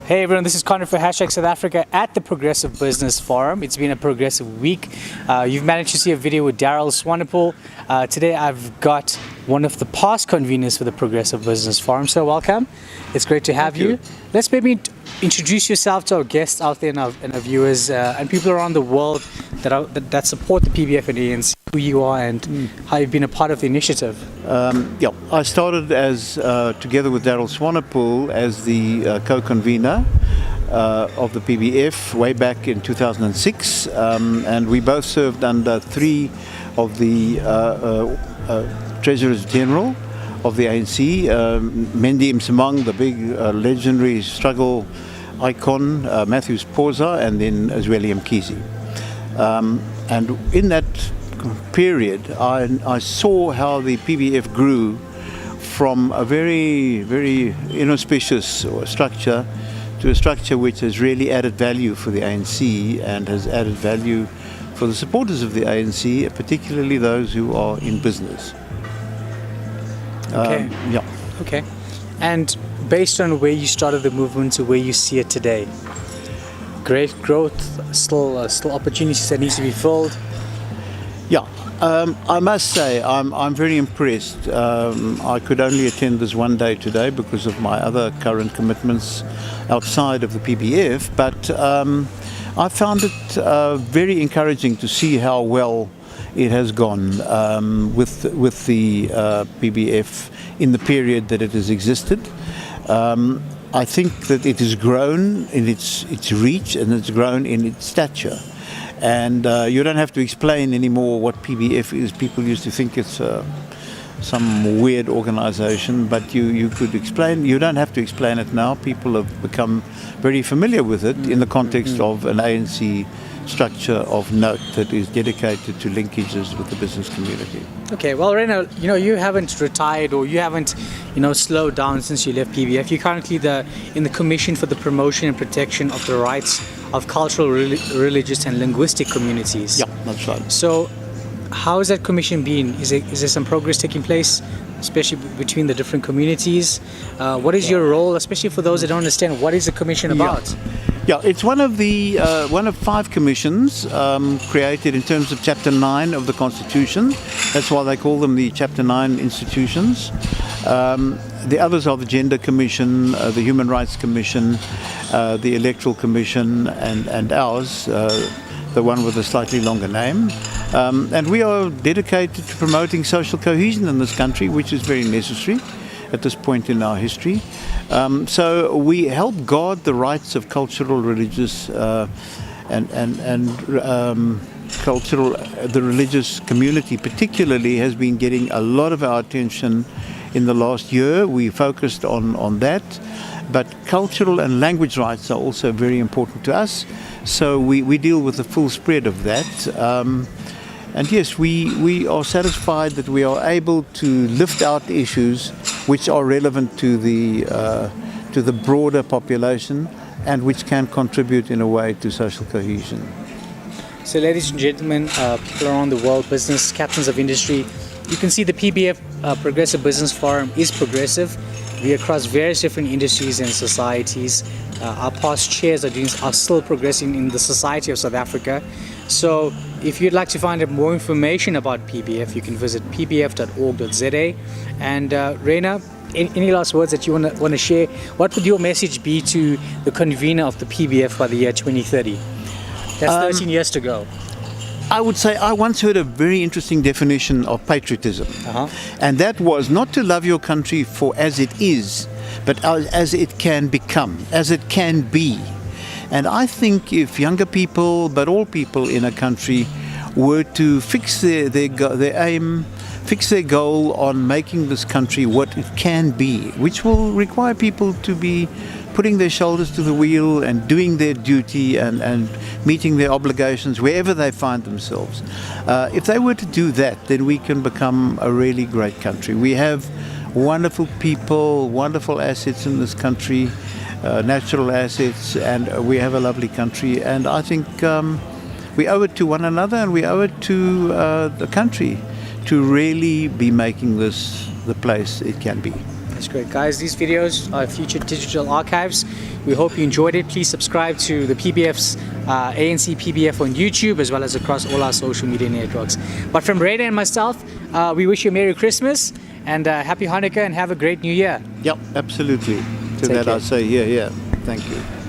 Hey everyone, this is Connor for #South Africa at the Progressive Business Forum. It's been a progressive week. You've managed to see a video with Daryl Swanepoel. Today I've got one of the past conveners for the Progressive Business Forum. So welcome. It's great to have you. Let's maybe introduce yourself to our guests out there and our viewers and people around the world that support the PBF and ANC, who you are and how you've been a part of the initiative. I started as together with Daryl Swanepoel as the co-convener of the PBF way back in 2006, and we both served under three of the Treasurers General of the ANC, Mendy Msimang, the big legendary struggle icon, Matthew Sposa, and then Zweli Mkhize. And in that period, I saw how the PBF grew from a very, very inauspicious structure to a structure which has really added value for the ANC and has added value for the supporters of the ANC, particularly those who are in business. Okay. Okay. And based on where you started the movement to where you see it today, great growth, still opportunities that needs to be filled. I must say I'm very impressed. I could only attend this one day today because of my other current commitments outside of the PBF, but I found it very encouraging to see how well it has gone with the PBF in the period that it has existed. I think that it has grown in its reach and it's grown in its stature. And you don't have to explain anymore what PBF is. People used to think it's some weird organization, but you could explain. You don't have to explain it now. People have become very familiar with it in the context of an ANC structure of note that is dedicated to linkages with the business community. Okay, well, Rena, you haven't retired or you haven't, slowed down since you left PBF. You're currently in the Commission for the Promotion and Protection of the Rights of Cultural, Religious and Linguistic Communities. Yeah, that's right. So, how has that commission been? Is there some progress taking place, especially between the different communities? What is your role, especially for those that don't understand, what is the commission about? Yeah, it's one of 5 commissions created in terms of Chapter 9 of the Constitution. That's why they call them the Chapter 9 institutions. The others are the Gender Commission, the Human Rights Commission, the Electoral Commission, and ours, the one with a slightly longer name. And we are dedicated to promoting social cohesion in this country, which is very necessary at this point in our history. So we help guard the rights of cultural, religious, the religious community particularly has been getting a lot of our attention in the last year. We focused on that, but cultural and language rights are also very important to us. So we deal with the full spread of that. And yes, we are satisfied that we are able to lift out issues which are relevant to the broader population and which can contribute in a way to social cohesion. So ladies and gentlemen, people around the world, business, captains of industry, you can see the PBF Progressive Business Forum is progressive. We across various different industries and societies. Our past chairs are still progressing in the society of South Africa. So if you'd like to find out more information about PBF, you can visit pbf.org.za. And Rena, any last words that you want to share? What would your message be to the convener of the PBF by the year 2030? That's 13 years to go. I would say I once heard a very interesting definition of patriotism. And that was not to love your country for as it is, but as it can become, as it can be. And I think if younger people, but all people in a country, were to fix their aim, fix their goal on making this country what it can be, which will require people to be putting their shoulders to the wheel and doing their duty and meeting their obligations wherever they find themselves. If they were to do that, then we can become a really great country. We have wonderful people, wonderful assets in this country, natural assets, and we have a lovely country. And I think we owe it to one another and we owe it to the country to really be making this the place it can be. That's great, guys. These videos are future digital archives. We hope you enjoyed it. Please subscribe to the PBF's ANC PBF on YouTube as well as across all our social media networks. But from Raider and myself, we wish you a Merry Christmas and Happy Hanukkah and have a great New Year. Yep, absolutely. To Take that care. I say, yeah. Thank you.